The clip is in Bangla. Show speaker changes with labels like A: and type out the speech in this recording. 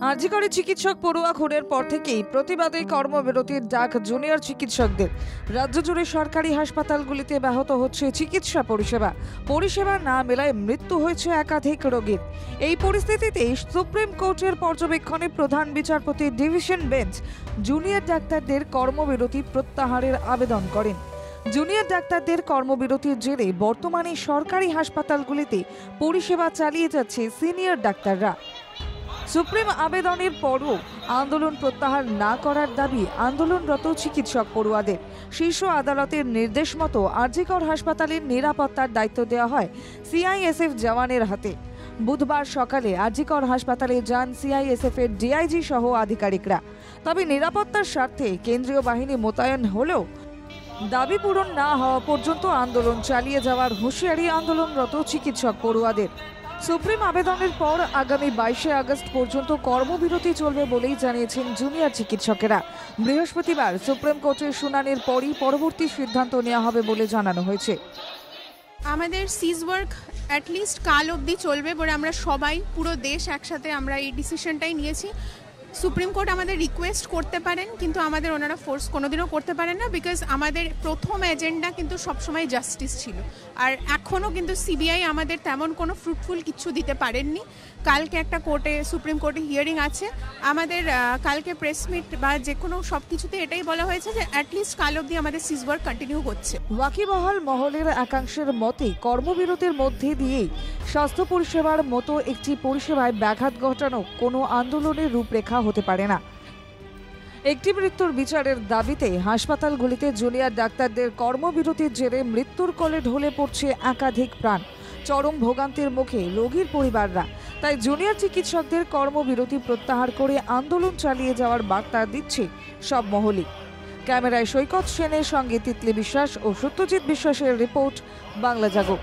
A: আরজি করে চিকিৎসক পড়ুয়া খুনের পর থেকেই প্রতিবাদে কর্মবিরতির ডাক জুনিয়র চিকিৎসকদের। রাজ্য জুড়ে সরকারি হাসপাতালগুলিতে ব্যাহত হচ্ছে চিকিৎসা পরিষেবা না মেলায় মৃত্যু হয়েছে একাধিক রোগীর। এই পরিস্থিতিতে সুপ্রিম কোর্টের পর্যবেক্ষণে প্রধান বিচারপতি ডিভিশন বেঞ্চ জুনিয়র ডাক্তারদের কর্মবিরতি প্রত্যাহারের আবেদন করেন। জুনিয়র ডাক্তারদের কর্মবিরতির জেরে বর্তমানে সরকারি হাসপাতালগুলিতে পরিষেবা চালিয়ে যাচ্ছে সিনিয়র ডাক্তাররা। সুপ্রিম আবেদনের পরও আন্দোলন প্রত্যাহার না করার দাবি আন্দোলনরত চিকিৎসক পড়ুয়াদের। শীর্ষ আদালতের নির্দেশ মতো আরজিকর হাসপাতালের নিরাপত্তার দায়িত্ব দেওয়া হয় সিআইএসএফ জওয়ানের হাতে। বুধবার সকালে আরজিকর হাসপাতালে যান সিআইএসএফ এর ডিআইজি সহ আধিকারিকরা। তবে নিরাপত্তার স্বার্থে কেন্দ্রীয় বাহিনী মোতায়েন হলেও দাবি পূরণ না হওয়া পর্যন্ত আন্দোলন চালিয়ে যাওয়ার হুঁশিয়ারি আন্দোলনরত চিকিৎসক পড়ুয়াদের। সুপ্রিম আবেদনের পর আগামী 22শে আগস্ট পর্যন্ত কর্মবিরতি চলবে বলেই জানিয়েছেন জুনিয়র চিকিৎসকেরা। বৃহস্পতিবার সুপ্রিম কোর্টের শুনানির পরই পরবর্তী সিদ্ধান্ত নেওয়া হবে বলে জানানো হয়েছে।
B: আমাদের সিজ ওয়ার্ক অ্যাটলিস্ট কাল অবধি চলবে বলে আমরা সবাই পুরো দেশ একসাথে আমরা এই ডিসিশনটাই নিয়েছি। সুপ্রিম কোর্ট আমাদের রিকোয়েস্ট করতে পারেন, কিন্তু আমাদের ওনারা ফোর্স কোনোদিনও করতে পারেন না, বিকজ আমাদের প্রথম এজেন্ডা কিন্তু সবসময় জাস্টিস ছিল। আর এখনও কিন্তু সিবিআই আমাদের তেমন কোনো ফ্রুটফুল কিছু দিতে পারেননি। কালকে একটা সুপ্রিম কোর্টে হিয়ারিং আছে। আমাদের কালকে প্রেস মিট বা যে কোনো সব কিছুতে এটাই বলা হয়েছে যে অ্যাটলিস্ট কাল অবধি আমাদের সিজ ওয়ার্ক কন্টিনিউ হচ্ছে।
A: ওয়াকিবহাল মহলের একাংশের মতে কর্মবিরতির মধ্যে দিয়েই স্বাস্থ্য পরিষেবার মতো একটি পরিষেবায় ব্যাঘাত ঘটানো কোনো আন্দোলনের রূপরেখা হতে পারে না। একটি মৃত্যুর বিচারের দাবিতে হাসপাতালগুলিতে জুনিয়র ডাক্তারদের কর্মবিরতির জেরে মৃত্যুর কোলে ঢলে পড়ছে একাধিক প্রাণ। চরম ভোগান্তির মুখে রোগীর পরিবাররা। তাই জুনিয়র চিকিৎসকদের কর্মবিরতি প্রত্যাহার করে আন্দোলন চালিয়ে যাওয়ার বার্তা দিচ্ছে সব মহলই। ক্যামেরায় সৈকত সেনের সঙ্গে তিতলি বিশ্বাস ও সত্যজিৎ বিশ্বাসের রিপোর্ট, বাংলা জাগো।